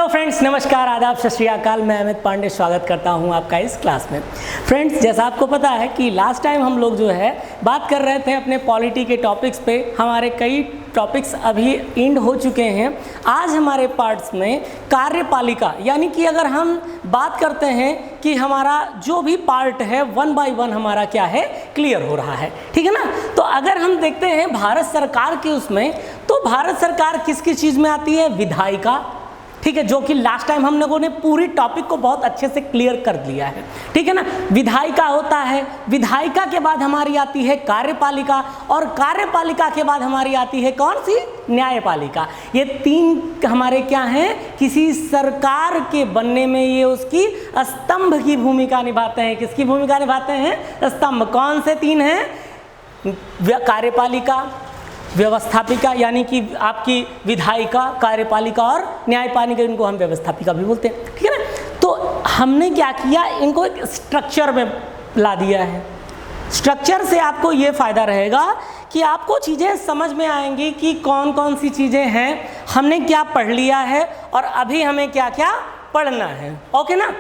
Hello friends, नमस्कार, आदाब, सत श्री अकाल। मैं अमित पांडे स्वागत करता हूं आपका इस क्लास में। फ्रेंड्स, जैसा आपको पता है कि लास्ट टाइम हम लोग जो है बात कर रहे थे अपने पॉलिटी के टॉपिक्स पे। हमारे कई टॉपिक्स अभी एंड हो चुके हैं। आज हमारे पार्ट्स में कार्यपालिका, यानी कि अगर हम बात करते हैं कि हमारा जो भी पार्ट है 1 बाय 1 हमारा क्या है क्लियर हो रहा है, ठीक है ना। तो अगर हम देखते हैं भारत सरकार के उसमें, तो भारत सरकार किस किस चीज़ में आती है? विधायिका, ठीक है, जो कि लास्ट टाइम हम लोगों ने पूरी टॉपिक को बहुत अच्छे से क्लियर कर दिया है, ठीक है ना। विधायिका होता है, विधायिका के बाद हमारी आती है कार्यपालिका, और कार्यपालिका के बाद हमारी आती है कौन सी? न्यायपालिका। ये तीन हमारे क्या हैं? किसी सरकार के बनने में ये उसकी स्तंभ की भूमिका निभाते हैं। किसकी भूमिका निभाते हैं? स्तंभ। कौन से तीन हैं? कार्यपालिका, व्यवस्थापिका यानी कि आपकी विधायिका, कार्यपालिका और न्यायपालिका, इनको हम व्यवस्थापिका भी बोलते हैं, ठीक है ना। तो हमने क्या किया, इनको एक स्ट्रक्चर में ला दिया है। स्ट्रक्चर से आपको ये फ़ायदा रहेगा कि आपको चीज़ें समझ में आएंगी कि कौन कौन सी चीज़ें हैं, हमने क्या पढ़ लिया है और अभी हमें क्या क्या पढ़ना है, ओके ना।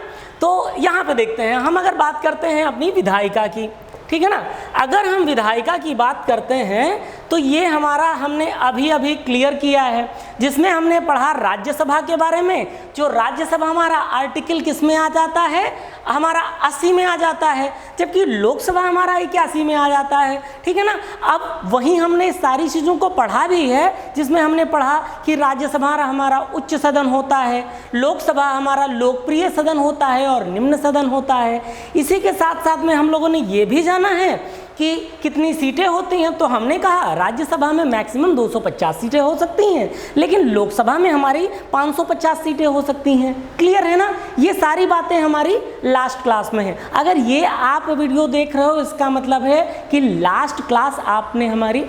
तो यहाँ पे देखते हैं, हम अगर बात करते हैं अपनी विधायिका की, ठीक है ना। अगर हम विधायिका की बात करते हैं तो ये हमारा हमने अभी अभी क्लियर किया है, जिसमें हमने पढ़ा राज्यसभा के बारे में। जो राज्यसभा हमारा आर्टिकल किस में आ जाता है? हमारा 80 में आ जाता है, जबकि लोकसभा हमारा 81 में आ जाता है, ठीक है ना। अब वहीं हमने सारी चीज़ों को पढ़ा भी है, जिसमें हमने पढ़ा कि राज्यसभा हमारा उच्च सदन होता है, लोकसभा हमारा लोकप्रिय सदन होता है और निम्न सदन होता है। इसी के साथ साथ में हम लोगों ने ये भी जाना है कि कितनी सीटें होती हैं। तो हमने कहा राज्यसभा में मैक्सिमम 250 सीटें हो सकती हैं, लेकिन लोकसभा में हमारी 550 सीटें हो सकती हैं। क्लियर है ना। ये सारी बातें हमारी लास्ट क्लास में हैं। अगर ये आप वीडियो देख रहे हो, इसका मतलब है कि लास्ट क्लास आपने हमारी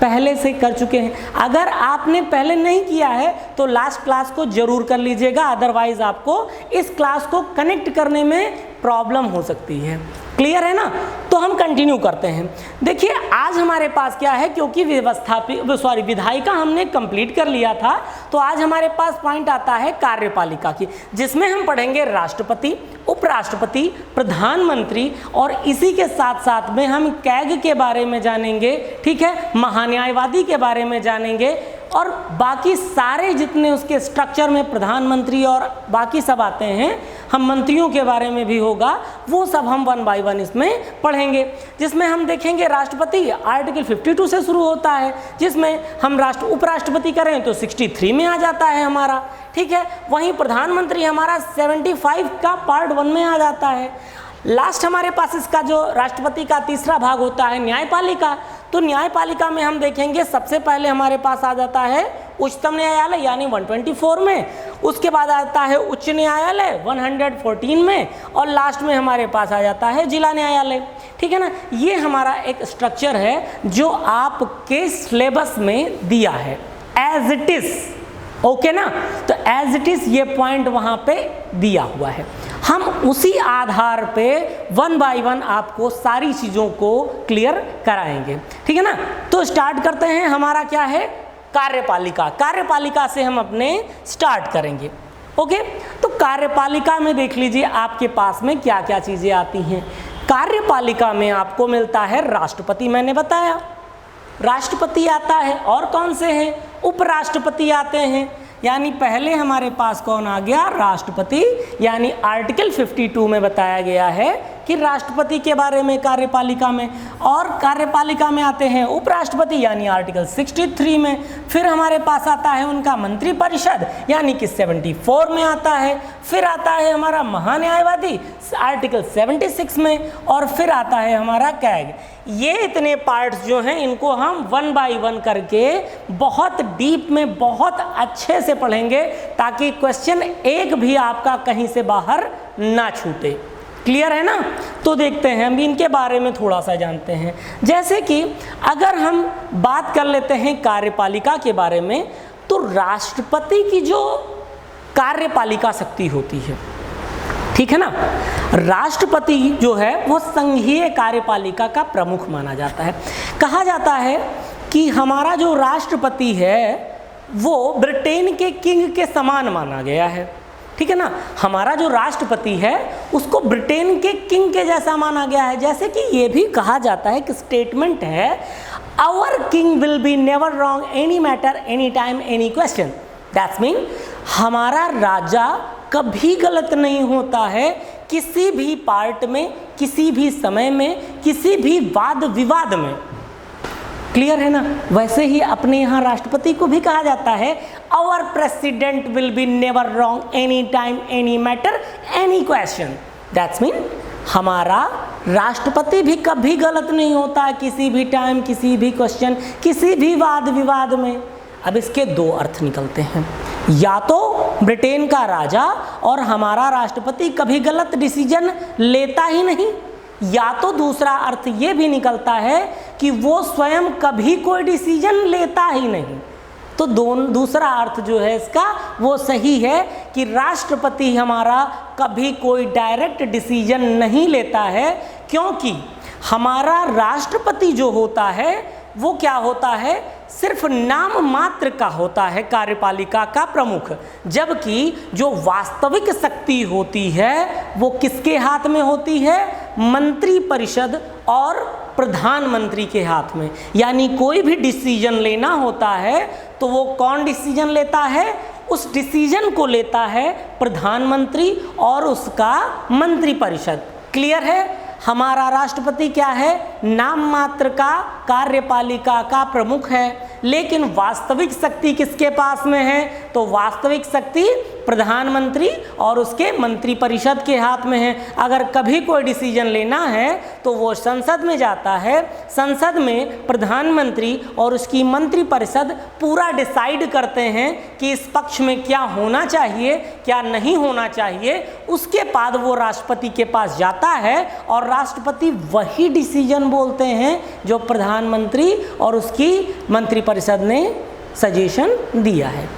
पहले से कर चुके हैं। अगर आपने पहले नहीं किया है तो लास्ट क्लास को जरूर कर लीजिएगा, अदरवाइज आपको इस क्लास को कनेक्ट करने में प्रॉब्लम हो सकती है। क्लियर है ना। तो हम कंटिन्यू करते हैं। देखिए, आज हमारे पास क्या है, क्योंकि विधायिका हमने कंप्लीट कर लिया था, तो आज हमारे पास पॉइंट आता है कार्यपालिका की, जिसमें हम पढ़ेंगे राष्ट्रपति, उपराष्ट्रपति, प्रधानमंत्री, और इसी के साथ साथ में हम कैग के बारे में जानेंगे, ठीक है, महान्यायवादी के बारे में जानेंगे, और बाकी सारे जितने उसके स्ट्रक्चर में प्रधानमंत्री और बाकी सब आते हैं, हम मंत्रियों के बारे में भी होगा, वो सब हम 1 बाय 1 इसमें पढ़ेंगे। जिसमें हम देखेंगे राष्ट्रपति आर्टिकल 52 से शुरू होता है, जिसमें हम उपराष्ट्रपति करें तो 63 में आ जाता है हमारा, ठीक है। वहीं प्रधानमंत्री हमारा 75 का पार्ट 1 में आ जाता है। लास्ट हमारे पास इसका जो राष्ट्रपति का तीसरा भाग होता है न्यायपालिका। तो न्यायपालिका में हम देखेंगे सबसे पहले हमारे पास आ जाता है उच्चतम न्यायालय यानी 124 में, उसके बाद आता है उच्च न्यायालय 114 में, और लास्ट में हमारे पास आ जाता है जिला न्यायालय, ठीक है ना। ये हमारा एक स्ट्रक्चर है जो आपके सिलेबस में दिया है एज इट इज, ओके ना। तो एज इट इज ये पॉइंट वहाँ पे दिया हुआ है। हम उसी आधार पे 1 बाय 1 आपको सारी चीज़ों को क्लियर कराएंगे, ठीक है ना। तो स्टार्ट करते हैं। हमारा क्या है? कार्यपालिका। कार्यपालिका से हम अपने स्टार्ट करेंगे, ओके। तो कार्यपालिका में देख लीजिए आपके पास में क्या क्या चीज़ें आती हैं। कार्यपालिका में आपको मिलता है राष्ट्रपति, मैंने बताया राष्ट्रपति आता है, और कौन से हैं? उपराष्ट्रपति आते हैं। यानी पहले हमारे पास कौन आ गया? राष्ट्रपति। यानी आर्टिकल 52 में बताया गया है कि राष्ट्रपति के बारे में कार्यपालिका में, और कार्यपालिका में आते हैं उपराष्ट्रपति यानी आर्टिकल 63 में। फिर हमारे पास आता है उनका मंत्रिपरिषद यानी कि 74 में आता है। फिर आता है हमारा महान्यायवादी आर्टिकल 76 में, और फिर आता है हमारा कैग। ये इतने पार्ट्स जो हैं इनको हम 1 बाय 1 करके बहुत डीप में बहुत अच्छे से पढ़ेंगे, ताकि क्वेश्चन एक भी आपका कहीं से बाहर ना छूटे। क्लियर है ना। तो देखते हैं, हम इनके बारे में थोड़ा सा जानते हैं। जैसे कि अगर हम बात कर लेते हैं कार्यपालिका के बारे में, तो राष्ट्रपति की जो कार्यपालिका शक्ति होती है, ठीक है ना। राष्ट्रपति जो है वो संघीय कार्यपालिका का प्रमुख माना जाता है। कहा जाता है कि हमारा जो राष्ट्रपति है वो ब्रिटेन के किंग के समान माना गया है, ठीक है ना। हमारा जो राष्ट्रपति है उसको ब्रिटेन के किंग के जैसा माना गया है। जैसे कि ये भी कहा जाता है कि स्टेटमेंट है, our king will be never wrong any matter any time any question. That's mean हमारा राजा कभी गलत नहीं होता है किसी भी पार्ट में, किसी भी समय में, किसी भी वाद विवाद में। क्लियर है ना। वैसे ही अपने यहाँ राष्ट्रपति को भी कहा जाता है, our president will be never wrong any time any matter any question. That's mean हमारा राष्ट्रपति भी कभी गलत नहीं होता किसी भी टाइम, किसी भी क्वेश्चन, किसी भी वाद विवाद में। अब इसके दो अर्थ निकलते हैं, या तो ब्रिटेन का राजा और हमारा राष्ट्रपति कभी गलत डिसीजन लेता ही नहीं, या तो दूसरा अर्थ ये भी निकलता है कि वो स्वयं कभी कोई डिसीजन लेता ही नहीं। तो दूसरा अर्थ जो है इसका वो सही है कि राष्ट्रपति हमारा कभी कोई डायरेक्ट डिसीजन नहीं लेता है, क्योंकि हमारा राष्ट्रपति जो होता है वो क्या होता है, सिर्फ नाम मात्र का होता है कार्यपालिका का प्रमुख, जबकि जो वास्तविक शक्ति होती है वो किसके हाथ में होती है, मंत्री परिषद और प्रधानमंत्री के हाथ में। यानी कोई भी डिसीजन लेना होता है तो वो कौन डिसीजन लेता है, उस डिसीजन को लेता है प्रधानमंत्री और उसका मंत्री परिषद। क्लियर है। हमारा राष्ट्रपति क्या है, नाम मात्र का कार्यपालिका का प्रमुख है, लेकिन वास्तविक शक्ति किसके पास में है, तो वास्तविक शक्ति प्रधानमंत्री और उसके मंत्री परिषद के हाथ में है। अगर कभी कोई डिसीजन लेना है तो वो संसद में जाता है, संसद में प्रधानमंत्री और उसकी मंत्री परिषद पूरा डिसाइड करते हैं कि इस पक्ष में क्या होना चाहिए, क्या नहीं होना चाहिए। उसके बाद वो राष्ट्रपति के पास जाता है और राष्ट्रपति वही डिसीजन बोलते हैं जो प्रधानमंत्री और उसकी मंत्री परिषद ने सजेशन दिया है।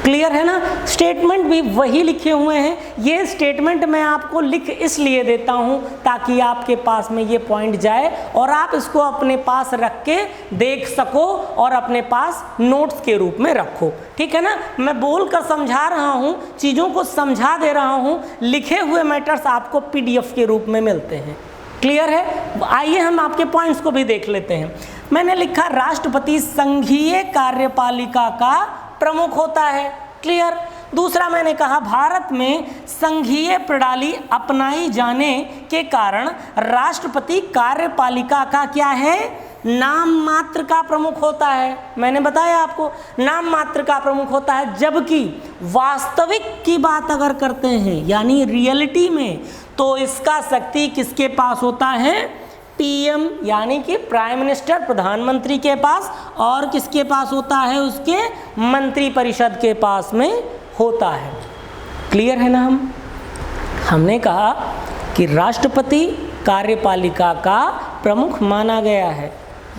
क्लियर है ना। स्टेटमेंट भी वही लिखे हुए हैं। ये स्टेटमेंट मैं आपको लिख इसलिए देता हूँ ताकि आपके पास में ये पॉइंट जाए और आप इसको अपने पास रख के देख सको और अपने पास नोट्स के रूप में रखो, ठीक है ना। मैं बोल कर समझा रहा हूँ, चीज़ों को समझा दे रहा हूँ, लिखे हुए मैटर्स आपको PDF के रूप में मिलते हैं। क्लियर है। आइए हम आपके पॉइंट्स को भी देख लेते हैं। मैंने लिखा राष्ट्रपति संघीय कार्यपालिका का प्रमुख होता है। क्लियर। दूसरा मैंने कहा भारत में संघीय प्रणाली अपनाई जाने के कारण राष्ट्रपति कार्यपालिका का क्या है, नाम मात्र का प्रमुख होता है। मैंने बताया आपको नाम मात्र का प्रमुख होता है, जबकि वास्तविक की बात अगर करते हैं यानी रियलिटी में, तो इसका शक्ति किसके पास होता है, PM यानी कि प्राइम मिनिस्टर प्रधानमंत्री के पास, और किसके पास होता है, उसके मंत्री परिषद के पास में होता है। क्लियर है ना। हमने कहा कि राष्ट्रपति कार्यपालिका का प्रमुख माना गया है,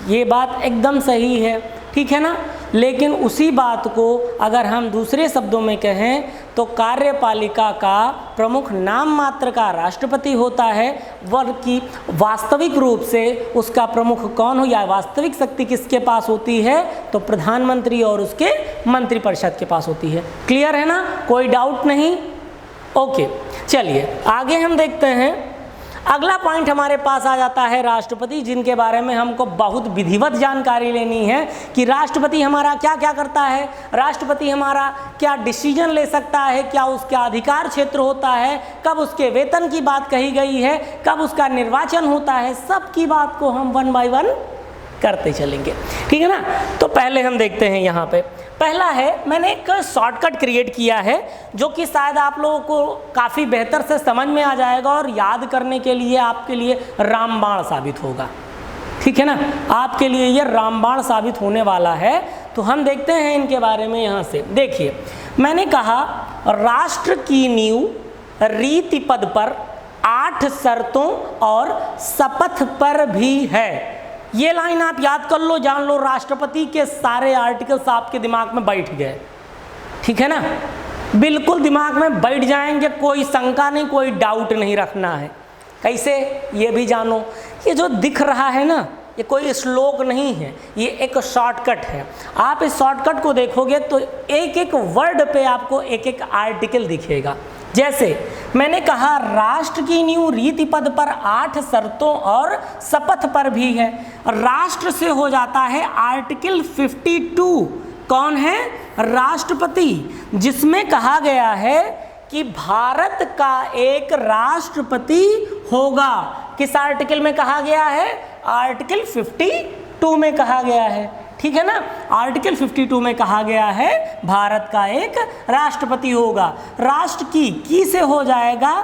ये बात एकदम सही है, ठीक है ना। लेकिन उसी बात को अगर हम दूसरे शब्दों में कहें तो कार्यपालिका का प्रमुख नाम मात्र का राष्ट्रपति होता है, बल्कि वास्तविक रूप से उसका प्रमुख कौन हो या वास्तविक शक्ति किसके पास होती है, तो प्रधानमंत्री और उसके मंत्रिपरिषद के पास होती है। क्लियर है ना, कोई डाउट नहीं। ओके, चलिए आगे हम देखते हैं। अगला पॉइंट हमारे पास आ जाता है राष्ट्रपति, जिनके बारे में हमको बहुत विधिवत जानकारी लेनी है कि राष्ट्रपति हमारा क्या क्या करता है, राष्ट्रपति हमारा क्या डिसीजन ले सकता है, क्या उसका अधिकार क्षेत्र होता है, कब उसके वेतन की बात कही गई है, कब उसका निर्वाचन होता है, सब की बात को हम 1 बाय 1 करते चलेंगे, ठीक है ना। तो पहले हम देखते हैं यहाँ पे, पहला है, मैंने एक शॉर्टकट क्रिएट किया है जो कि शायद आप लोगों को काफ़ी बेहतर से समझ में आ जाएगा और याद करने के लिए आपके लिए रामबाण साबित होगा, ठीक है ना। आपके लिए ये रामबाण साबित होने वाला है। तो हम देखते हैं इनके बारे में। यहाँ से देखिए, मैंने कहा राष्ट्र की नींव रीति पद पर 8 शर्तों और शपथ पर भी है। ये लाइन आप याद कर लो, जान लो, राष्ट्रपति के सारे आर्टिकल्स आपके दिमाग में बैठ गए, ठीक है ना, बिल्कुल दिमाग में बैठ जाएंगे, कोई शंका नहीं, कोई डाउट नहीं रखना है। कैसे, ये भी जानो, ये जो दिख रहा है ना, ये कोई श्लोक नहीं है, ये एक शॉर्टकट है। आप इस शॉर्टकट को देखोगे तो एक एक वर्ड पे आपको एक एक आर्टिकल दिखेगा। जैसे मैंने कहा राष्ट्र की नींव रीति पद पर 8 शर्तों और शपथ पर भी है। राष्ट्र से हो जाता है आर्टिकल 52, कौन है? राष्ट्रपति, जिसमें कहा गया है कि भारत का एक राष्ट्रपति होगा। किस आर्टिकल में कहा गया है? आर्टिकल 52 में कहा गया है, ठीक है ना। आर्टिकल 52 में कहा गया है भारत का एक राष्ट्रपति होगा। राष्ट्र की से हो जाएगा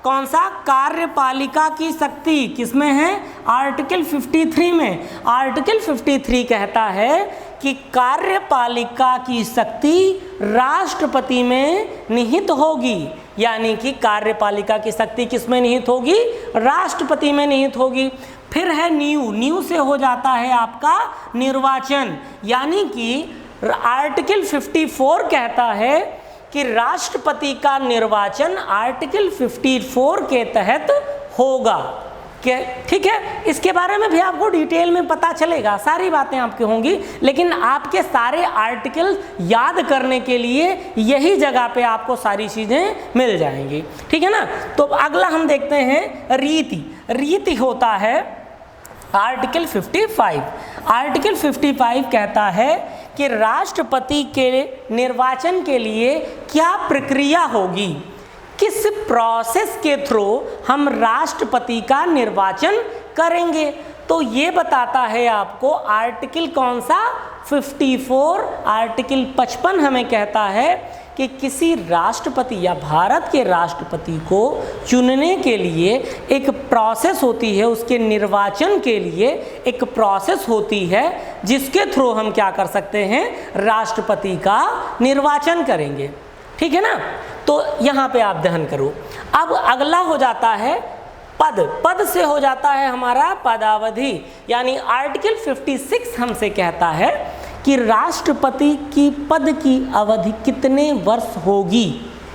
कौन सा? कार्यपालिका की शक्ति, किसमें है? आर्टिकल 53 में। आर्टिकल 53 कहता है कि कार्यपालिका की शक्ति राष्ट्रपति में निहित होगी, यानी कि कार्यपालिका की शक्ति किसमें निहित होगी? राष्ट्रपति में निहित होगी। फिर है नींव, नींव से हो जाता है आपका निर्वाचन, यानी कि आर्टिकल 54 कहता है कि राष्ट्रपति का निर्वाचन आर्टिकल 54 के तहत होगा। ठीक है, इसके बारे में भी आपको डिटेल में पता चलेगा, सारी बातें आपकी होंगी, लेकिन आपके सारे आर्टिकल याद करने के लिए यही जगह पे आपको सारी चीज़ें मिल जाएंगी, ठीक है ना। तो अगला हम देखते हैं रीति। रीति होता है आर्टिकल 55। आर्टिकल 55 कहता है कि राष्ट्रपति के निर्वाचन के लिए क्या प्रक्रिया होगी, किस प्रोसेस के थ्रू हम राष्ट्रपति का निर्वाचन करेंगे। तो ये बताता है आपको आर्टिकल कौन सा? 54। आर्टिकल 55 हमें कहता है कि किसी राष्ट्रपति या भारत के राष्ट्रपति को चुनने के लिए एक प्रोसेस होती है, उसके निर्वाचन के लिए एक प्रोसेस होती है जिसके थ्रू हम क्या कर सकते हैं? राष्ट्रपति का निर्वाचन करेंगे, ठीक है ना। तो यहाँ पे आप ध्यान करो। अब अगला हो जाता है पद। पद से हो जाता है हमारा पदावधि, यानी आर्टिकल 56 हमसे कहता है कि राष्ट्रपति की पद की अवधि कितने वर्ष होगी,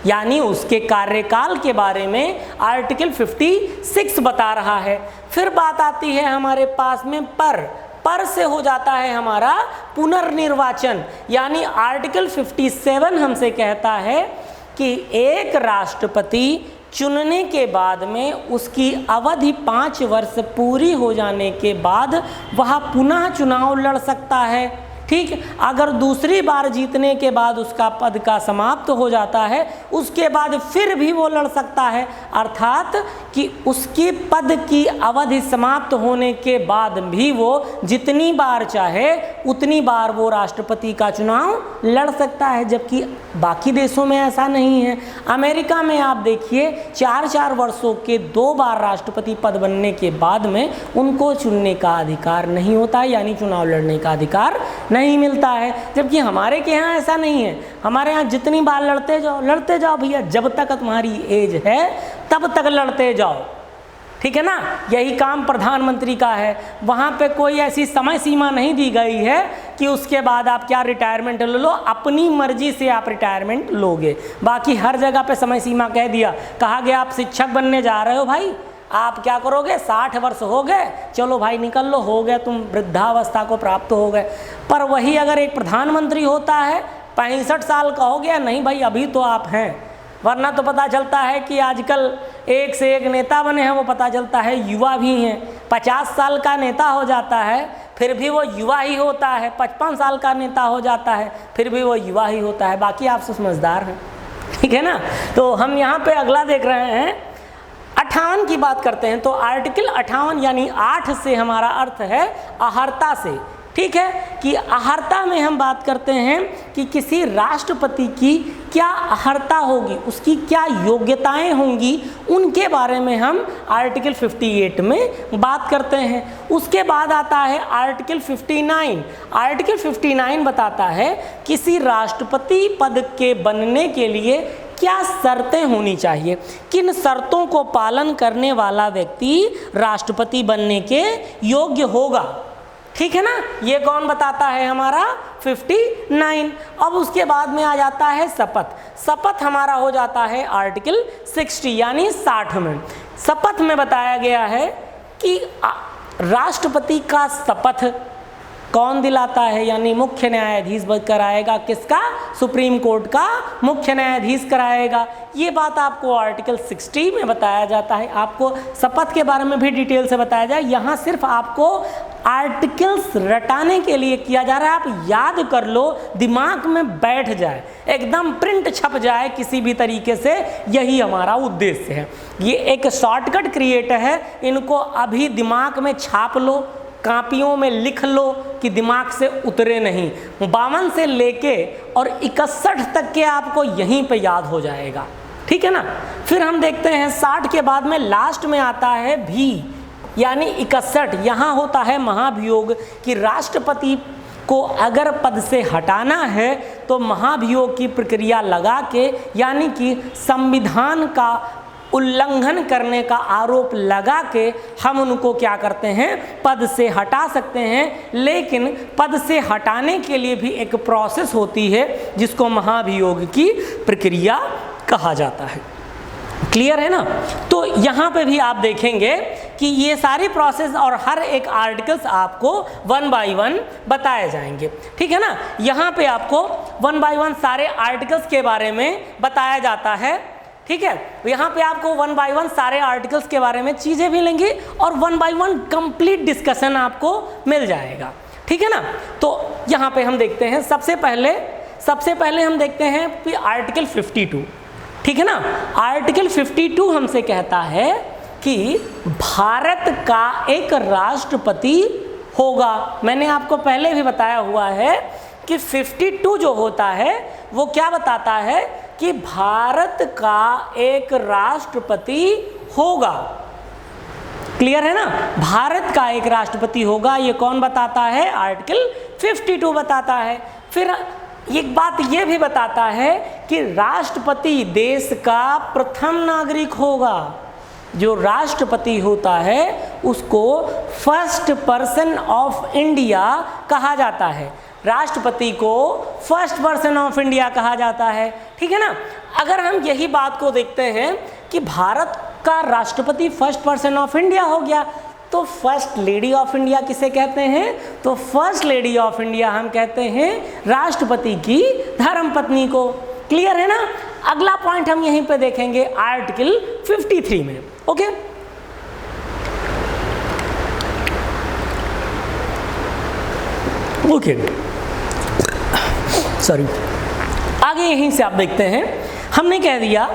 यानी उसके कार्यकाल के बारे में आर्टिकल 56 बता रहा है। फिर बात आती है हमारे पास में पर से हो जाता है हमारा पुनर्निर्वाचन, यानी आर्टिकल 57 हमसे कहता है कि एक राष्ट्रपति चुनने के बाद में उसकी अवधि 5 वर्ष पूरी हो जाने के बाद वह पुनः चुनाव लड़ सकता है, ठीक। अगर दूसरी बार जीतने के बाद उसका पद का समाप्त हो जाता है, उसके बाद फिर भी वो लड़ सकता है, अर्थात कि उसकी पद की अवधि समाप्त होने के बाद भी वो जितनी बार चाहे उतनी बार वो राष्ट्रपति का चुनाव लड़ सकता है, जबकि बाकी देशों में ऐसा नहीं है। अमेरिका में आप देखिए 4-4 वर्षों के 2 बार राष्ट्रपति पद बनने के बाद में उनको चुनने का अधिकार नहीं होता है, यानी चुनाव लड़ने का अधिकार नहीं मिलता है, जबकि हमारे के यहाँ ऐसा नहीं है। हमारे यहाँ जितनी बार लड़ते जाओ भैया, जब तक तुम्हारी एज है तब तक लड़ते जाओ, ठीक है ना। यही काम प्रधानमंत्री का है, वहाँ पे कोई ऐसी समय सीमा नहीं दी गई है कि उसके बाद आप क्या रिटायरमेंट ले लो, अपनी मर्जी से आप रिटायरमेंट लोगे। बाकी हर जगह पे समय सीमा कह दिया, कहा गया आप शिक्षक बनने जा रहे हो भाई, आप क्या करोगे, 60 वर्ष हो गए, चलो भाई निकल लो, हो गए, तुम वृद्धावस्था को प्राप्त हो गए। पर वही अगर एक प्रधानमंत्री होता है 65 साल का हो गया, नहीं भाई अभी तो आप हैं, वरना तो पता चलता है कि आजकल एक से एक नेता बने हैं, वो पता चलता है युवा भी हैं। 50 साल का नेता हो जाता है फिर भी वो युवा ही होता है, 55 साल का नेता हो जाता है फिर भी वो युवा ही होता है, बाकी आप समझदार हैं, ठीक है ना। तो हम यहाँ पे अगला देख रहे हैं 58 की बात करते हैं। तो आर्टिकल 58 यानी 8 से हमारा अर्थ है अहर्ता से, ठीक है, कि अहर्ता में हम बात करते हैं कि किसी राष्ट्रपति की क्या अहर्ता होगी, उसकी क्या योग्यताएं होंगी, उनके बारे में हम आर्टिकल 58 में बात करते हैं। उसके बाद आता है आर्टिकल 59। आर्टिकल 59 बताता है किसी राष्ट्रपति पद के बनने के लिए क्या शर्तें होनी चाहिए, किन शर्तों को पालन करने वाला व्यक्ति राष्ट्रपति बनने के योग्य होगा, ठीक है ना। ये कौन बताता है, हमारा 59। अब उसके बाद में आ जाता है शपथ। शपथ हमारा हो जाता है आर्टिकल 60 यानी 60 में। शपथ में बताया गया है कि राष्ट्रपति का शपथ कौन दिलाता है, यानी मुख्य न्यायाधीश कराएगा। किसका? सुप्रीम कोर्ट का मुख्य न्यायाधीश कराएगा। ये बात आपको आर्टिकल 60 में बताया जाता है। आपको शपथ के बारे में भी डिटेल से बताया जाए, यहाँ सिर्फ आपको आर्टिकल्स रटाने के लिए किया जा रहा है। आप याद कर लो, दिमाग में बैठ जाए, एकदम प्रिंट छप जाए किसी भी तरीके से, यही हमारा उद्देश्य है। ये एक शॉर्टकट क्रिएट है, इनको अभी दिमाग में छाप लो, कापियों में लिख लो कि दिमाग से उतरे नहीं। 52 से लेके और 61 तक के आपको यहीं पे याद हो जाएगा, ठीक है ना। फिर हम देखते हैं 60 के बाद में लास्ट में आता है भी, यानी 61। यहाँ होता है महाभियोग कि राष्ट्रपति को अगर पद से हटाना है तो महाभियोग की प्रक्रिया लगा के, यानी कि संविधान का उल्लंघन करने का आरोप लगा के हम उनको क्या करते हैं, पद से हटा सकते हैं। लेकिन पद से हटाने के लिए भी एक प्रोसेस होती है जिसको महाभियोग की प्रक्रिया कहा जाता है। क्लियर है ना। तो यहाँ पे भी आप देखेंगे कि ये सारी प्रोसेस और हर एक आर्टिकल्स आपको 1 बाय 1 बताए जाएंगे, ठीक है ना। यहाँ पे आपको 1 बाय 1 सारे आर्टिकल्स के बारे में बताया जाता है, ठीक है। यहाँ पे आपको 1 बाय 1 सारे आर्टिकल्स के बारे में चीज़ें भी लेंगी और 1 बाय 1 कंप्लीट डिस्कशन आपको मिल जाएगा, ठीक है ना। तो यहाँ पे हम देखते हैं सबसे पहले हम देखते हैं कि आर्टिकल 52, ठीक है ना। आर्टिकल 52 हमसे कहता है कि भारत का एक राष्ट्रपति होगा। मैंने आपको पहले भी बताया हुआ है कि 52 जो होता है वो क्या बताता है कि भारत का एक राष्ट्रपति होगा। क्लियर है ना, भारत का एक राष्ट्रपति होगा। ये कौन बताता है? आर्टिकल 52 बताता है। फिर एक बात ये भी बताता है कि राष्ट्रपति देश का प्रथम नागरिक होगा। जो राष्ट्रपति होता है उसको फर्स्ट पर्सन ऑफ इंडिया कहा जाता है। राष्ट्रपति को फर्स्ट पर्सन ऑफ इंडिया कहा जाता है, ठीक है ना। अगर हम यही बात को देखते हैं कि भारत का राष्ट्रपति फर्स्ट पर्सन ऑफ इंडिया हो गया, तो फर्स्ट लेडी ऑफ इंडिया किसे कहते हैं? तो फर्स्ट लेडी ऑफ इंडिया हम कहते हैं राष्ट्रपति की धर्मपत्नी को। क्लियर है ना। अगला पॉइंट हम यहीं पे देखेंगे आर्टिकल 53 में। ओके, ओके, सॉरी, आगे यहीं से आप देखते हैं, हमने कह दिया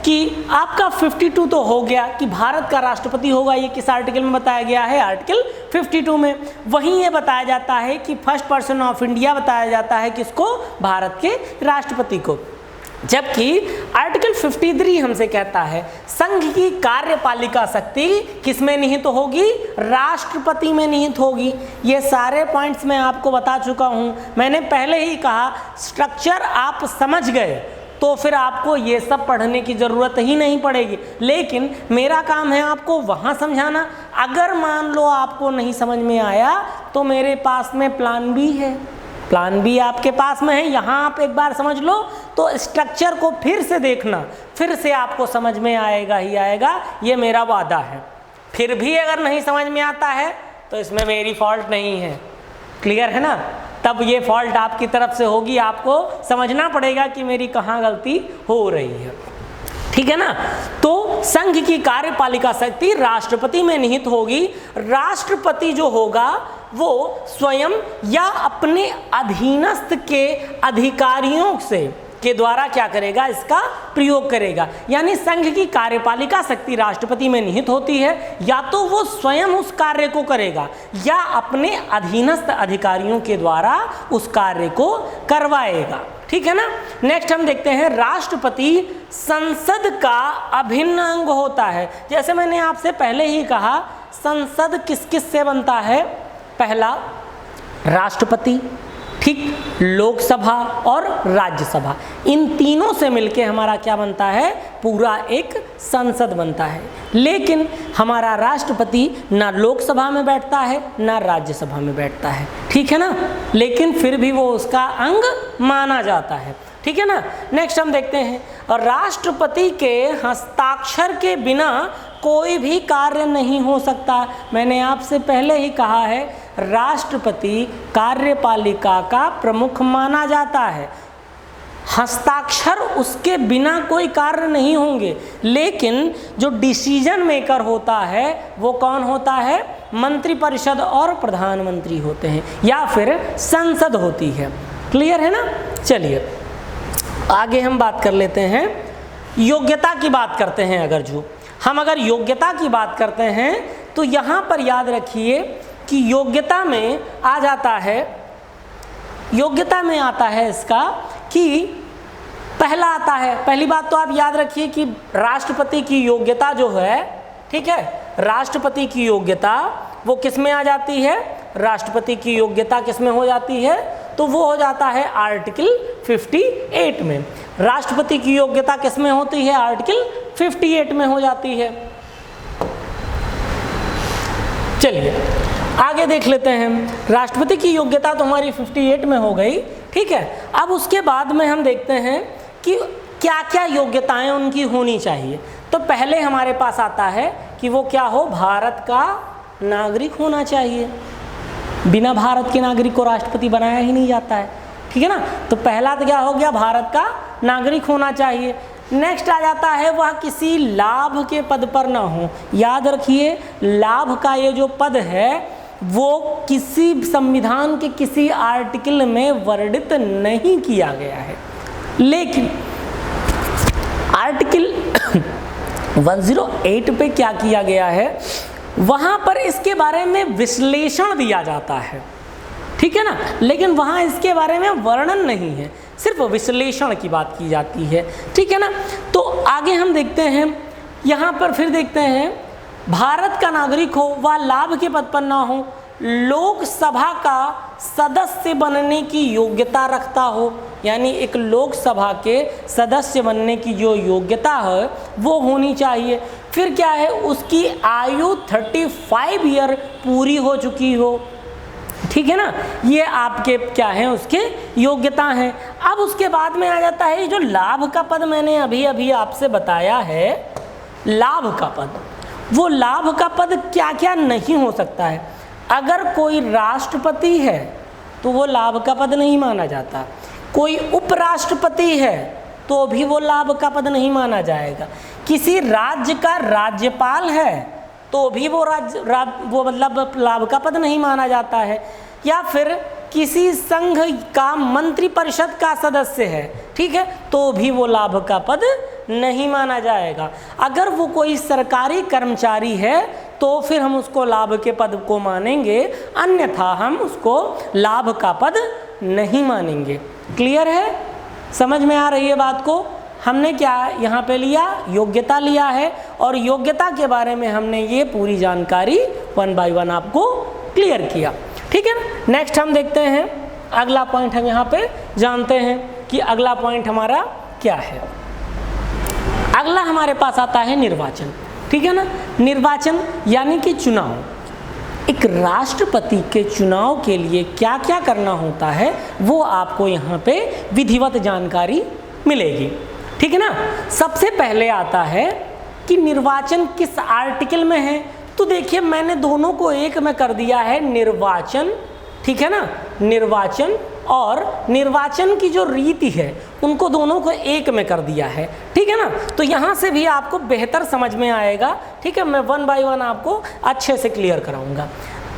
कि आपका 52 तो हो गया कि भारत का राष्ट्रपति होगा। ये किस आर्टिकल में बताया गया है? आर्टिकल 52 में। वहीं ये बताया जाता है कि फर्स्ट पर्सन ऑफ इंडिया बताया जाता है किसको? भारत के राष्ट्रपति को। जबकि आर्टिकल 53 हमसे कहता है संघ की कार्यपालिका शक्ति किस में निहित होगी? राष्ट्रपति में निहित होगी। ये सारे पॉइंट्स मैं आपको बता चुका हूँ। मैंने पहले ही कहा स्ट्रक्चर आप समझ गए तो फिर आपको ये सब पढ़ने की ज़रूरत ही नहीं पड़ेगी। लेकिन मेरा काम है आपको वहाँ समझाना। अगर मान लो आपको नहीं समझ में आया तो मेरे पास में प्लान बी है, प्लान बी आपके पास में है। यहाँ आप एक बार समझ लो तो स्ट्रक्चर को फिर से देखना, फिर से आपको समझ में आएगा ही आएगा, ये मेरा वादा है। फिर भी अगर नहीं समझ में आता है तो इसमें मेरी फॉल्ट नहीं है। क्लियर है ना। तब ये फॉल्ट आपकी तरफ से होगी, आपको समझना पड़ेगा कि मेरी कहाँ गलती हो रही है, ठीक है ना। तो संघ की कार्यपालिका शक्ति राष्ट्रपति में निहित होगी। राष्ट्रपति जो होगा वो स्वयं या अपने अधीनस्थ के अधिकारियों से के द्वारा क्या करेगा? इसका प्रयोग करेगा। यानी संघ की कार्यपालिका शक्ति राष्ट्रपति में निहित होती है, या तो वो स्वयं उस कार्य को करेगा या अपने अधीनस्थ अधिकारियों के द्वारा उस कार्य को करवाएगा, ठीक है ना। नेक्स्ट हम देखते हैं राष्ट्रपति संसद का अभिन्न अंग होता है। जैसे मैंने आपसे पहले ही कहा, संसद किस किस से बनता है? पहला राष्ट्रपति, ठीक, लोकसभा और राज्यसभा, इन तीनों से मिलके हमारा क्या बनता है? पूरा एक संसद बनता है। लेकिन हमारा राष्ट्रपति ना लोकसभा में बैठता है ना राज्यसभा में बैठता है, ठीक है ना। लेकिन फिर भी वो उसका अंग माना जाता है, ठीक है ना। नेक्स्ट हम देखते हैं और राष्ट्रपति के हस्ताक्षर के बिना कोई भी कार्य नहीं हो सकता। मैंने आपसे पहले ही कहा है, राष्ट्रपति कार्यपालिका का प्रमुख माना जाता है, हस्ताक्षर उसके बिना कोई कार्य नहीं होंगे। लेकिन जो डिसीजन मेकर होता है वो कौन होता है? मंत्रिपरिषद और प्रधानमंत्री होते हैं, या फिर संसद होती है। क्लियर है ना? चलिए आगे हम बात कर लेते हैं, योग्यता की बात करते हैं। अगर योग्यता की बात करते हैं तो यहाँ पर याद रखिए कि योग्यता में आ जाता है, योग्यता में आता है इसका कि पहला आता है, पहली बात तो आप याद रखिए कि राष्ट्रपति की योग्यता जो है, ठीक है, राष्ट्रपति की योग्यता वो किस में आ जाती है? राष्ट्रपति की योग्यता किस में हो जाती है? तो वो हो जाता है आर्टिकल 58 में। राष्ट्रपति की योग्यता किस में होती है? आर्टिकल 58 में हो जाती है। चलिए आगे देख लेते हैं। राष्ट्रपति की योग्यता तो हमारी 58 में हो गई, ठीक है। अब उसके बाद में हम देखते हैं कि क्या क्या योग्यताएं उनकी होनी चाहिए। तो पहले हमारे पास आता है कि वो क्या हो? भारत का नागरिक होना चाहिए। बिना भारत के नागरिक को राष्ट्रपति बनाया ही नहीं जाता है, ठीक है ना। तो पहला तो क्या हो गया? भारत का नागरिक होना चाहिए। नेक्स्ट आ जाता है वह किसी लाभ के पद पर ना हो। याद रखिए, लाभ का ये जो पद है वो किसी संविधान के किसी आर्टिकल में वर्णित नहीं किया गया है, लेकिन आर्टिकल 108 पे क्या किया गया है, वहाँ पर इसके बारे में विश्लेषण दिया जाता है, ठीक है ना। लेकिन वहाँ इसके बारे में वर्णन नहीं है, सिर्फ विश्लेषण की बात की जाती है, ठीक है ना। तो आगे हम देखते हैं, यहाँ पर फिर देखते हैं, भारत का नागरिक हो, वह लाभ के पद पर ना हो, लोकसभा का सदस्य बनने की योग्यता रखता हो, यानी एक लोकसभा के सदस्य बनने की जो योग्यता है वो होनी चाहिए। फिर क्या है? उसकी आयु 35 ईयर पूरी हो चुकी हो, ठीक है ना। ये आपके क्या हैं? उसके योग्यता हैं। अब उसके बाद में आ जाता है जो लाभ का पद मैंने अभी अभी आपसे बताया है, लाभ का पद, वो लाभ का पद क्या क्या नहीं हो सकता है। अगर कोई राष्ट्रपति है तो वो लाभ का पद नहीं माना जाता, कोई उपराष्ट्रपति है तो भी वो लाभ का पद नहीं माना जाएगा, किसी राज्य का राज्यपाल है तो भी वो मतलब लाभ का पद नहीं माना जाता है, या फिर किसी संघ का मंत्रिपरिषद का सदस्य है, ठीक है, तो भी वो लाभ का पद नहीं माना जाएगा। अगर वो कोई सरकारी कर्मचारी है तो फिर हम उसको लाभ के पद को मानेंगे, अन्यथा हम उसको लाभ का पद नहीं मानेंगे। क्लियर है? समझ में आ रही है बात को? हमने क्या यहाँ पे लिया? योग्यता लिया है, और योग्यता के बारे में हमने ये पूरी जानकारी 1 बाय 1 आपको क्लियर किया, ठीक है ना। नेक्स्ट हम देखते हैं अगला पॉइंट, हम यहाँ पे जानते हैं कि अगला पॉइंट हमारा क्या है। अगला हमारे पास आता है निर्वाचन, ठीक है ना। निर्वाचन यानी कि चुनाव। एक राष्ट्रपति के चुनाव के लिए क्या क्या करना होता है वो आपको यहाँ पे विधिवत जानकारी मिलेगी, ठीक है ना। सबसे पहले आता है कि निर्वाचन किस आर्टिकल में है। तो देखिए मैंने दोनों को एक में कर दिया है, निर्वाचन, ठीक है ना। निर्वाचन और निर्वाचन की जो रीति है उनको दोनों को एक में कर दिया है, ठीक है ना। तो यहाँ से भी आपको बेहतर समझ में आएगा, ठीक है। मैं 1 बाय 1 आपको अच्छे से क्लियर कराऊंगा।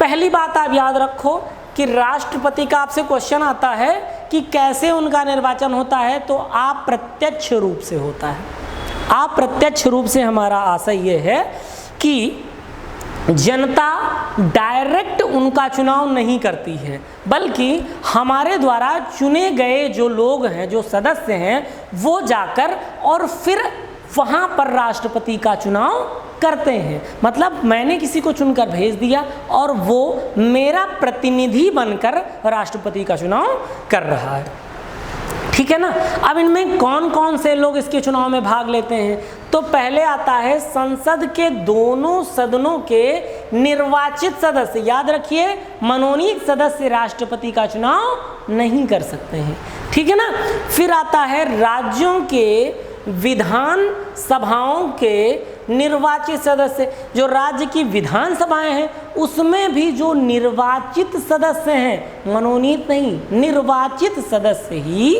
पहली बात आप याद रखो कि राष्ट्रपति का आपसे क्वेश्चन आता है कि कैसे उनका निर्वाचन होता है, तो अप्रत्यक्ष रूप से होता है। अप्रत्यक्ष रूप से हमारा आशय ये है कि जनता डायरेक्ट उनका चुनाव नहीं करती है, बल्कि हमारे द्वारा चुने गए जो लोग हैं, जो सदस्य हैं, वो जाकर और फिर वहाँ पर राष्ट्रपति का चुनाव करते हैं। मतलब मैंने किसी को चुनकर भेज दिया और वो मेरा प्रतिनिधि बनकर राष्ट्रपति का चुनाव कर रहा है, ठीक है ना। अब इनमें कौन कौन से लोग इसके चुनाव में भाग लेते हैं? तो पहले आता है संसद के दोनों सदनों के निर्वाचित सदस्य। याद रखिए, मनोनीत सदस्य राष्ट्रपति का चुनाव नहीं कर सकते हैं, ठीक है ना। फिर आता है राज्यों के विधान सभाओं के निर्वाचित सदस्य, जो राज्य की विधान सभाएं हैं उसमें भी जो निर्वाचित सदस्य हैं, मनोनीत नहीं, निर्वाचित सदस्य ही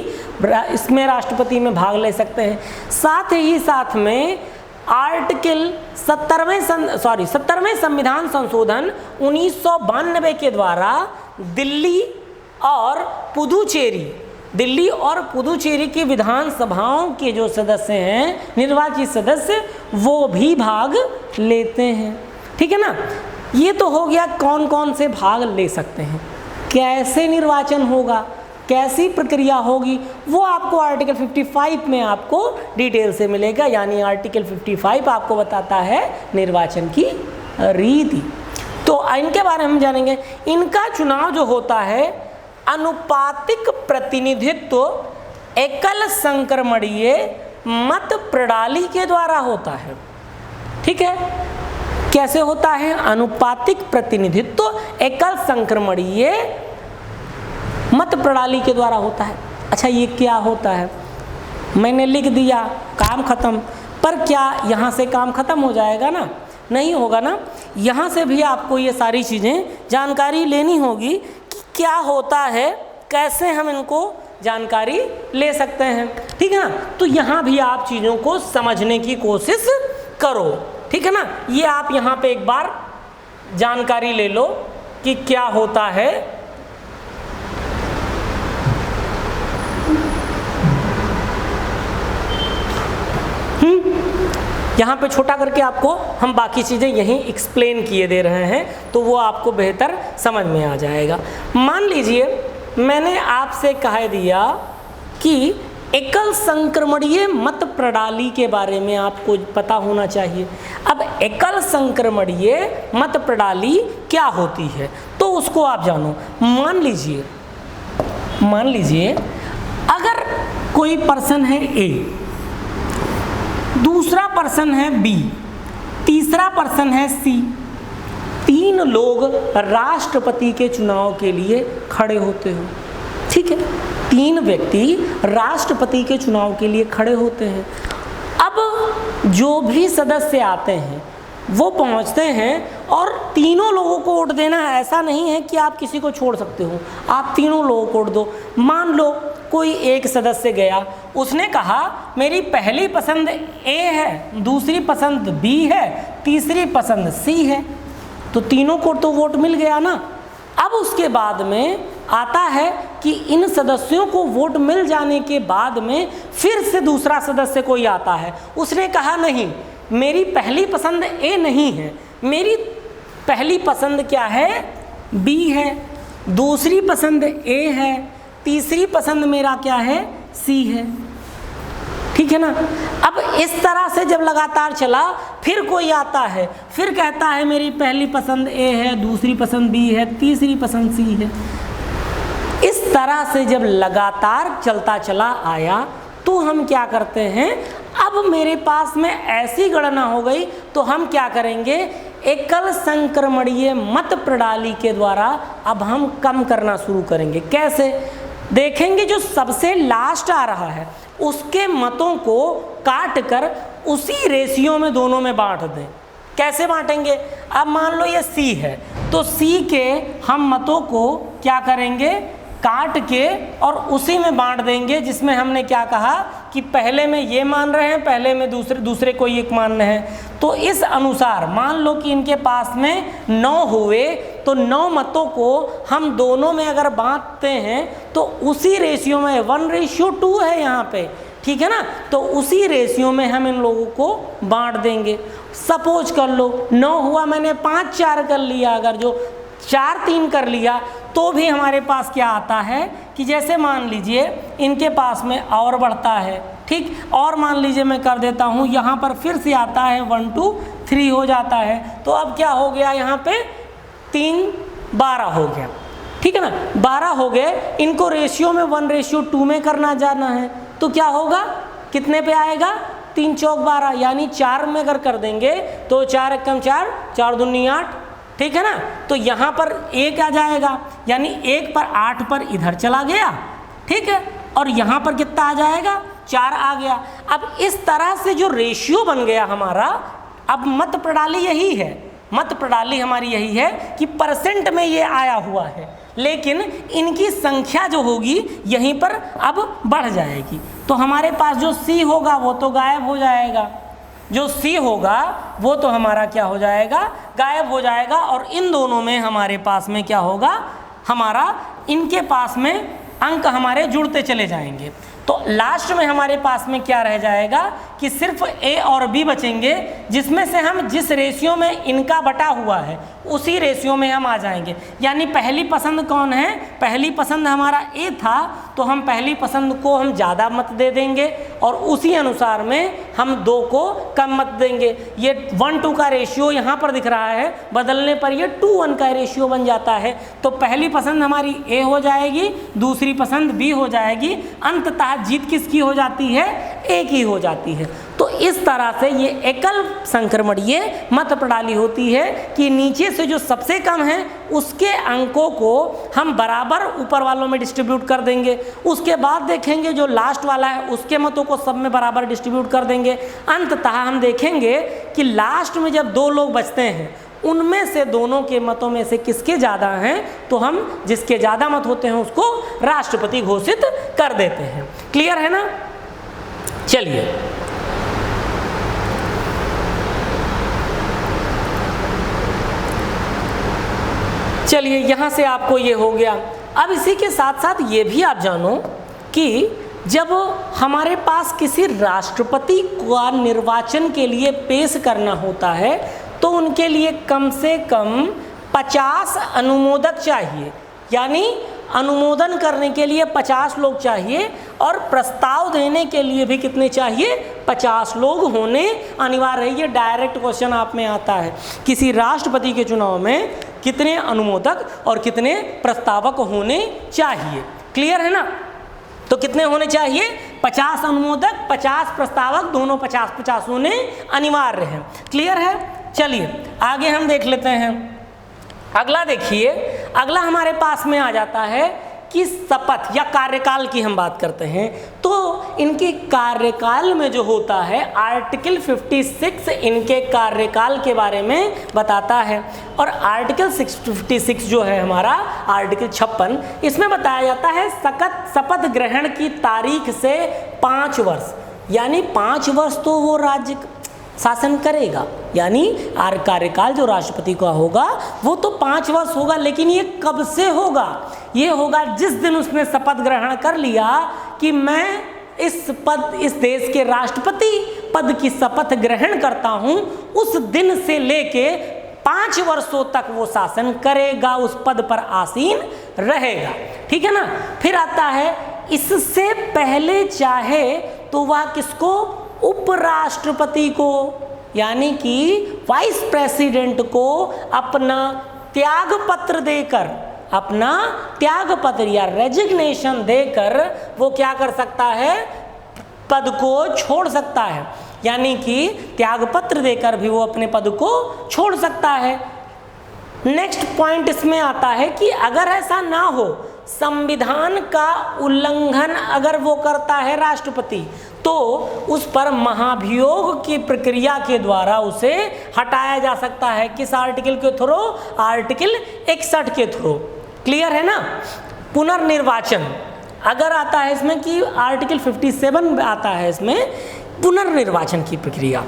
इसमें राष्ट्रपति में भाग ले सकते हैं। साथ ही साथ में आर्टिकल 70वें संविधान संशोधन 1992 के द्वारा दिल्ली और पुदुचेरी की विधान सभाओं के जो सदस्य हैं, निर्वाचित सदस्य, वो भी भाग लेते हैं। ठीक है ना। ये तो हो गया कौन कौन से भाग ले सकते हैं, कैसे निर्वाचन होगा, कैसी प्रक्रिया होगी, वो आपको आर्टिकल 55 में आपको डिटेल से मिलेगा। यानी आर्टिकल 55 आपको बताता है निर्वाचन की रीति। तो इनके बारे में हम जानेंगे। इनका चुनाव जो होता है अनुपातिक प्रतिनिधित्व एकल संक्रमणीय मत प्रणाली के द्वारा होता है। ठीक है, कैसे होता है? अनुपातिक प्रतिनिधित्व एकल संक्रमणीय मत प्रणाली के द्वारा होता है। अच्छा, ये क्या होता है? मैंने लिख दिया, काम खत्म। पर क्या यहाँ से काम खत्म हो जाएगा ना? नहीं होगा ना। यहाँ से भी आपको ये सारी चीज़ें जानकारी लेनी होगी कि क्या होता है, कैसे हम इनको जानकारी ले सकते हैं। ठीक है ना। तो यहाँ भी आप चीज़ों को समझने की कोशिश करो। ठीक है ना। ये आप यहाँ पे एक बार जानकारी ले लो कि क्या होता है। यहाँ पे छोटा करके आपको हम बाकी चीज़ें यहीं एक्सप्लेन किए दे रहे हैं, तो वो आपको बेहतर समझ में आ जाएगा। मान लीजिए मैंने आपसे कह दिया कि एकल संक्रमणीय मत प्रणाली के बारे में आपको पता होना चाहिए। अब एकल संक्रमणीय मत प्रणाली क्या होती है तो उसको आप जानो। मान लीजिए अगर कोई पर्सन है ए, दूसरा पर्सन है बी, तीसरा पर्सन है सी, तीन लोग राष्ट्रपति के चुनाव के लिए खड़े होते हो। ठीक है, तीन व्यक्ति राष्ट्रपति के चुनाव के लिए खड़े होते हैं। अब जो भी सदस्य आते हैं वो पहुंचते हैं और तीनों लोगों को वोट देना है। ऐसा नहीं है कि आप किसी को छोड़ सकते हो, आप तीनों लोगों को वोट दो। मान लो कोई एक सदस्य गया, उसने कहा मेरी पहली पसंद ए है, दूसरी पसंद बी है, तीसरी पसंद सी है, तो तीनों को तो वोट मिल गया ना। अब उसके बाद में आता है कि इन सदस्यों को वोट मिल जाने के बाद में फिर से दूसरा सदस्य कोई आता है, उसने कहा नहीं मेरी पहली पसंद ए नहीं है, मेरी पहली पसंद क्या है, बी है, दूसरी पसंद ए है, तीसरी पसंद मेरा क्या है, सी है। ठीक है ना। अब इस तरह से जब लगातार चला, फिर कोई आता है, फिर कहता है मेरी पहली पसंद ए है, दूसरी पसंद बी है, तीसरी पसंद सी है। इस तरह से जब लगातार चलता चला आया तो हम क्या करते हैं, अब मेरे पास में ऐसी गणना हो गई तो हम क्या करेंगे, एकल संक्रमणीय मत प्रणाली के द्वारा अब हम कम करना शुरू करेंगे। कैसे? देखेंगे जो सबसे लास्ट आ रहा है उसके मतों को काट कर उसी रेशियो में दोनों में बांट दें। कैसे बांटेंगे? अब मान लो ये सी है तो सी के हम मतों को क्या करेंगे, काट के और उसी में बांट देंगे, जिसमें हमने क्या कहा कि पहले में ये मान रहे हैं, पहले में दूसरे को एक मान रहे हैं। तो इस अनुसार मान लो कि इनके पास में 9 हुए तो 9 मतों को हम दोनों में अगर बांटते हैं तो उसी रेशियो में 1:2 है यहाँ पे। ठीक है ना। तो उसी रेशियो में हम इन लोगों को बांट देंगे। सपोज कर लो 9 हुआ, मैंने 5-4 कर लिया, अगर जो 4-3 कर लिया तो भी हमारे पास क्या आता है कि जैसे मान लीजिए इनके पास में और बढ़ता है। ठीक, और मान लीजिए मैं कर देता हूँ, यहाँ पर फिर से आता है 1 2 3 हो जाता है। तो अब क्या हो गया, यहाँ पे 3 12 हो गया। ठीक है ना, 12 हो गए। इनको रेशियो में 1:2 में करना जाना है तो क्या होगा, कितने पे आएगा, 3 चौक 12, यानी 4 में अगर कर देंगे तो 4 एकम 4, 4 दूनी 8। ठीक है ना। तो यहाँ पर 1 आ जाएगा, यानी 1 पर 8 पर इधर चला गया। ठीक है, और यहाँ पर कितना आ जाएगा, 4 आ गया। अब इस तरह से जो रेशियो बन गया हमारा, अब मत प्रणाली यही है, मत प्रणाली हमारी यही है कि परसेंट में ये आया हुआ है, लेकिन इनकी संख्या जो होगी यहीं पर अब बढ़ जाएगी। तो हमारे पास जो C होगा वो तो गायब हो जाएगा, जो C होगा वो तो हमारा क्या हो जाएगा, गायब हो जाएगा। और इन दोनों में हमारे पास में क्या होगा, हमारा इनके पास में अंक हमारे जुड़ते चले जाएंगे। तो लास्ट में हमारे पास में क्या रह जाएगा कि सिर्फ A और B बचेंगे, जिसमें से हम जिस रेशियो में इनका बटा हुआ है उसी रेशियो में हम आ जाएंगे। यानी पहली पसंद कौन है, पहली पसंद हमारा A था, तो हम पहली पसंद को हम ज़्यादा मत दे देंगे और उसी अनुसार में हम 2 को कम मत देंगे। ये 1-2 का रेशियो यहाँ पर दिख रहा है, बदलने पर ये 2-1 का रेशियो बन जाता है। तो पहली पसंद हमारी A हो जाएगी, दूसरी पसंद B हो जाएगी, अंततः जीत किसकी हो जाती है, A की हो जाती है। तो इस तरह से ये एकल संक्रमणीय मत प्रणाली होती है कि नीचे से जो सबसे कम है उसके अंकों को हम बराबर ऊपर वालों में डिस्ट्रीब्यूट कर देंगे, उसके बाद देखेंगे जो लास्ट वाला है उसके मतों को सब में बराबर डिस्ट्रीब्यूट कर देंगे। अंततः हम देखेंगे कि लास्ट में जब 2 लोग बचते हैं उनमें से दोनों के मतों में से किसके ज़्यादा हैं, तो हम जिसके ज़्यादा मत होते हैं उसको राष्ट्रपति घोषित कर देते हैं। क्लियर है ना। चलिए चलिए यहाँ से आपको ये हो गया। अब इसी के साथ साथ ये भी आप जानो कि जब हमारे पास किसी राष्ट्रपति का निर्वाचन के लिए पेश करना होता है तो उनके लिए कम से कम 50 अनुमोदक चाहिए, यानी अनुमोदन करने के लिए 50 लोग चाहिए और प्रस्ताव देने के लिए भी कितने चाहिए, 50 लोग होने अनिवार्य है। ये डायरेक्ट क्वेश्चन आप में आता है, किसी राष्ट्रपति के चुनाव में कितने अनुमोदक और कितने प्रस्तावक होने चाहिए। क्लियर है ना। तो कितने होने चाहिए, 50 अनुमोदक 50 प्रस्तावक, दोनों 50-50 होने अनिवार्य हैं। क्लियर है। चलिए आगे हम देख लेते हैं। अगला देखिए, अगला हमारे पास में आ जाता है कि शपथ या कार्यकाल की हम बात करते हैं। तो इनके कार्यकाल में जो होता है आर्टिकल 56 इनके कार्यकाल के बारे में बताता है। और आर्टिकल 56 जो है हमारा आर्टिकल 56, इसमें बताया जाता है शपथ ग्रहण की तारीख से 5 वर्ष, यानी 5 वर्ष तो वो राज्य शासन करेगा, यानी कार्यकाल जो राष्ट्रपति का होगा वो तो 5 वर्ष होगा। लेकिन ये कब से होगा, ये होगा जिस दिन उसने शपथ ग्रहण कर लिया कि मैं इस देश के राष्ट्रपति पद की शपथ ग्रहण करता हूँ, उस दिन से लेके 5 वर्षों तक वो शासन करेगा, उस पद पर आसीन रहेगा। ठीक है ना। फिर आता है इससे पहले चाहे तो वह किसको, उपराष्ट्रपति को, यानी कि वाइस प्रेसिडेंट को अपना त्याग पत्र देकर, अपना त्याग पत्र या रेजिग्नेशन देकर वो क्या कर सकता है, पद को छोड़ सकता है। यानी कि त्याग पत्र देकर भी वो अपने पद को छोड़ सकता है। नेक्स्ट पॉइंट इसमें आता है कि अगर ऐसा ना हो, संविधान का उल्लंघन अगर वो करता है राष्ट्रपति, तो उस पर महाभियोग की प्रक्रिया के द्वारा उसे हटाया जा सकता है। किस आर्टिकल के थ्रू, आर्टिकल 61 के थ्रू। क्लियर है ना। पुनर्निर्वाचन अगर आता है इसमें कि आर्टिकल 57 आता है इसमें पुनर्निर्वाचन की प्रक्रिया,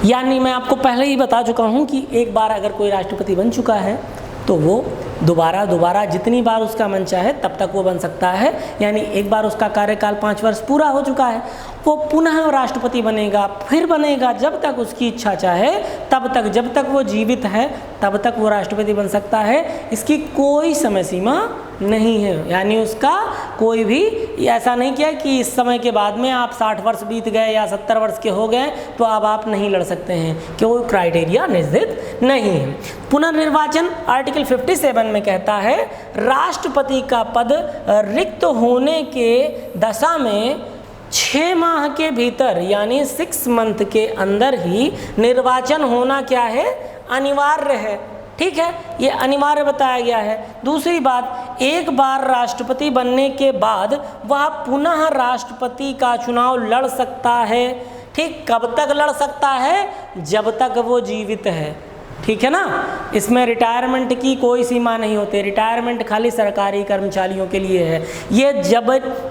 यानी मैं आपको पहले ही बता चुका हूँ कि एक बार अगर कोई राष्ट्रपति बन चुका है तो वो दोबारा जितनी बार उसका मन चाहे तब तक वो बन सकता है। यानी एक बार उसका कार्यकाल 5 वर्ष पूरा हो चुका है, वो पुनः राष्ट्रपति बनेगा, फिर बनेगा जब तक उसकी इच्छा चाहे तब तक, जब तक वो जीवित है तब तक वो राष्ट्रपति बन सकता है। इसकी कोई समय सीमा नहीं है, यानी उसका कोई भी ऐसा नहीं किया कि इस समय के बाद में आप 60 वर्ष बीत गए या 70 वर्ष के हो गए तो अब आप नहीं लड़ सकते हैं, कोई क्राइटेरिया निर्धारित नहीं है। पुनर्निर्वाचन आर्टिकल 57 में कहता है राष्ट्रपति का पद रिक्त होने के दशा में 6 माह के भीतर, यानी 6 मंथ के अंदर ही निर्वाचन होना क्या है, अनिवार्य है। ठीक है, ये अनिवार्य बताया गया है। दूसरी बात, एक बार राष्ट्रपति बनने के बाद वह पुनः राष्ट्रपति का चुनाव लड़ सकता है। ठीक, कब तक लड़ सकता है? जब तक वो जीवित है। ठीक है ना, इसमें रिटायरमेंट की कोई सीमा नहीं होती। रिटायरमेंट खाली सरकारी कर्मचारियों के लिए है। ये जब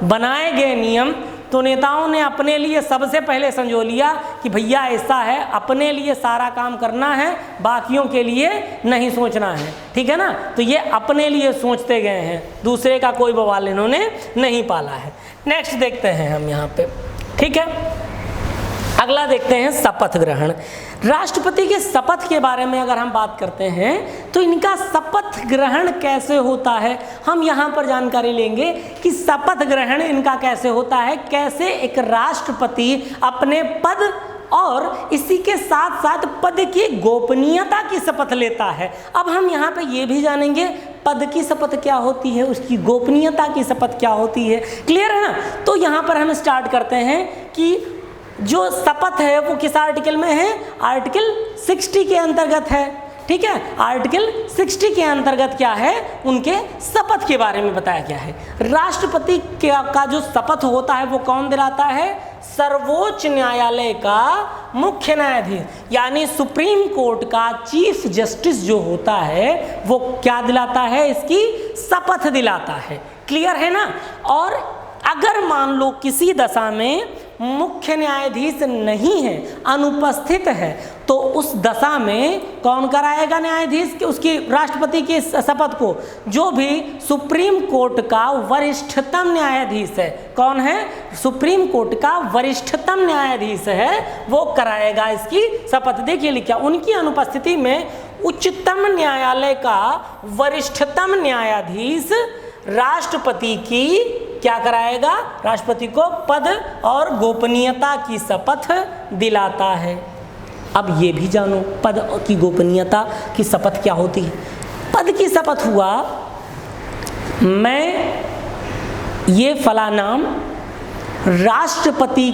बनाए गए नियम तो नेताओं ने अपने लिए सबसे पहले संजो लिया कि भैया ऐसा है, अपने लिए सारा काम करना है, बाकियों के लिए नहीं सोचना है। ठीक है ना, तो ये अपने लिए सोचते गए हैं, दूसरे का कोई बवाल इन्होंने नहीं पाला है। नेक्स्ट देखते हैं हम यहाँ पे। ठीक है, अगला देखते हैं शपथ ग्रहण। राष्ट्रपति के शपथ के बारे में अगर हम बात करते हैं तो इनका शपथ ग्रहण कैसे होता है, हम यहाँ पर जानकारी लेंगे कि शपथ ग्रहण इनका कैसे होता है, कैसे एक राष्ट्रपति अपने पद और इसी के साथ साथ पद की गोपनीयता की शपथ लेता है। अब हम यहाँ पे ये भी जानेंगे पद की शपथ क्या होती है, उसकी गोपनीयता की शपथ क्या होती है। क्लियर है ना, तो यहाँ पर हम स्टार्ट करते हैं कि जो शपथ है वो किस आर्टिकल में है? आर्टिकल 60 के अंतर्गत है। ठीक है, आर्टिकल 60 के अंतर्गत क्या है, उनके शपथ के बारे में बताया गया है। राष्ट्रपति का जो शपथ होता है वो कौन दिलाता है? सर्वोच्च न्यायालय का मुख्य न्यायाधीश, यानी सुप्रीम कोर्ट का चीफ जस्टिस जो होता है वो क्या दिलाता है? इसकी शपथ दिलाता है। क्लियर है ना। और अगर मान लो किसी दशा में मुख्य न्यायाधीश नहीं है, अनुपस्थित है, तो उस दशा में कौन कराएगा न्यायाधीश के उसकी राष्ट्रपति की शपथ को? जो भी सुप्रीम कोर्ट का वरिष्ठतम न्यायाधीश है। कौन है? सुप्रीम कोर्ट का वरिष्ठतम न्यायाधीश है, वो कराएगा इसकी शपथ। देखिए लिखा, उनकी अनुपस्थिति में उच्चतम न्यायालय का वरिष्ठतम न्यायाधीश राष्ट्रपति की क्या कराएगा? राष्ट्रपति को पद और गोपनीयता की शपथ दिलाता है। अब ये भी जानो पद की गोपनीयता की शपथ क्या होती है। पद की शपथ हुआ, मैं ये फला नाम राष्ट्रपति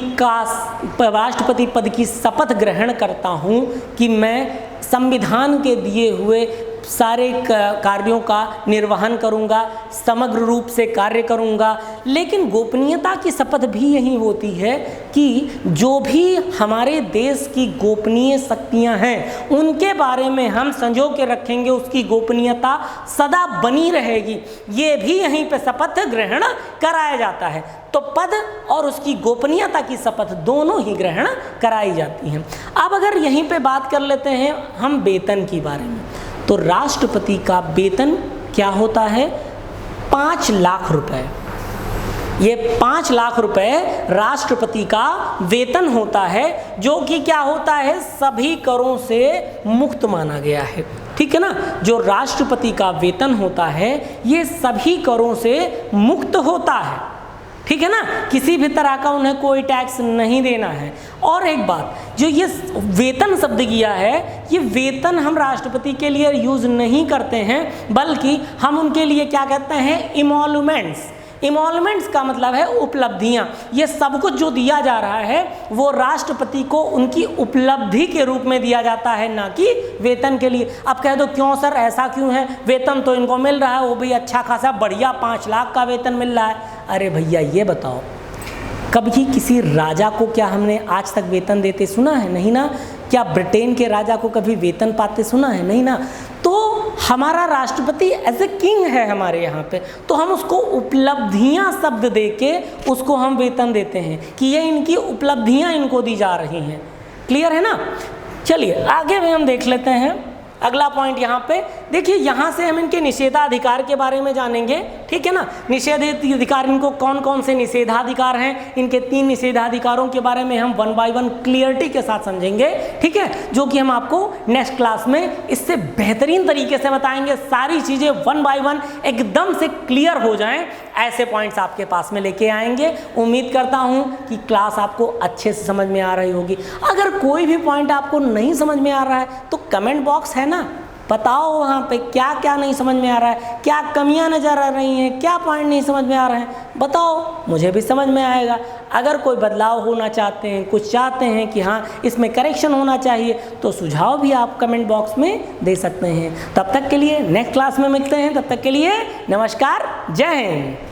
पद की शपथ ग्रहण करता हूँ कि मैं संविधान के दिए हुए सारे कार्यों का निर्वहन करूंगा, समग्र रूप से कार्य करूंगा। लेकिन गोपनीयता की शपथ भी यही होती है कि जो भी हमारे देश की गोपनीय शक्तियां हैं उनके बारे में हम संजो के रखेंगे, उसकी गोपनीयता सदा बनी रहेगी। ये भी यहीं पे शपथ ग्रहण कराया जाता है। तो पद और उसकी गोपनीयता की शपथ दोनों ही ग्रहण कराई जाती हैं। अब अगर यहीं पे बात कर लेते हैं हम वेतन के बारे में, तो राष्ट्रपति का वेतन क्या होता है? 5 लाख रुपए। ये 5 लाख रुपए राष्ट्रपति का वेतन होता है, जो कि क्या होता है? सभी करों से मुक्त माना गया है। ठीक है ना, जो राष्ट्रपति का वेतन होता है ये सभी करों से मुक्त होता है। ठीक है ना, किसी भी तरह का उन्हें कोई टैक्स नहीं देना है। और एक बात, जो ये वेतन शब्द किया है, ये वेतन हम राष्ट्रपति के लिए यूज नहीं करते हैं, बल्कि हम उनके लिए क्या कहते हैं? इमोलमेंट्स। इमोलमेंट्स का मतलब है उपलब्धियां। ये सब कुछ जो दिया जा रहा है वो राष्ट्रपति को उनकी उपलब्धि के रूप में दिया जाता है, ना कि वेतन के लिए। अब कह दो क्यों सर, ऐसा क्यों है? वेतन तो इनको मिल रहा है, वो भी अच्छा खासा बढ़िया 5 लाख का वेतन मिल रहा है। अरे भैया ये बताओ, कभी किसी राजा को क्या हमने आज तक वेतन देते सुना है? नहीं ना। क्या ब्रिटेन के राजा को कभी वेतन पाते सुना है? नहीं ना। तो हमारा राष्ट्रपति एज ए किंग है हमारे यहाँ पे, तो हम उसको उपलब्धियाँ शब्द दे के उसको हम वेतन देते हैं कि ये इनकी उपलब्धियाँ इनको दी जा रही हैं। क्लियर है ना। चलिए आगे में हम देख लेते हैं अगला पॉइंट। यहाँ पे देखिए, यहाँ से हम इनके निषेधाधिकार के बारे में जानेंगे। ठीक है ना, निषेधाधिकार इनको कौन कौन से निषेधाधिकार हैं, इनके 3 निषेधाधिकारों के बारे में हम 1 बाय 1 क्लियरिटी के साथ समझेंगे। ठीक है, जो कि हम आपको नेक्स्ट क्लास में इससे बेहतरीन तरीके से बताएंगे। सारी चीज़ें 1 बाय 1 एकदम से क्लियर हो जाएं, ऐसे पॉइंट्स आपके पास में लेके आएंगे। उम्मीद करता हूँ कि क्लास आपको अच्छे से समझ में आ रही होगी। अगर कोई भी पॉइंट आपको नहीं समझ में आ रहा है तो कमेंट बॉक्स है ना, बताओ वहाँ पे क्या क्या नहीं समझ में आ रहा है, क्या कमियाँ नज़र आ रही हैं, क्या पॉइंट नहीं समझ में आ रहे हैं, बताओ, मुझे भी समझ में आएगा। अगर कोई बदलाव होना चाहते हैं, कुछ चाहते हैं कि हाँ इसमें करेक्शन होना चाहिए, तो सुझाव भी आप कमेंट बॉक्स में दे सकते हैं। तब तक के लिए नेक्स्ट क्लास में मिलते हैं, तब तक के लिए नमस्कार, जय हिंद।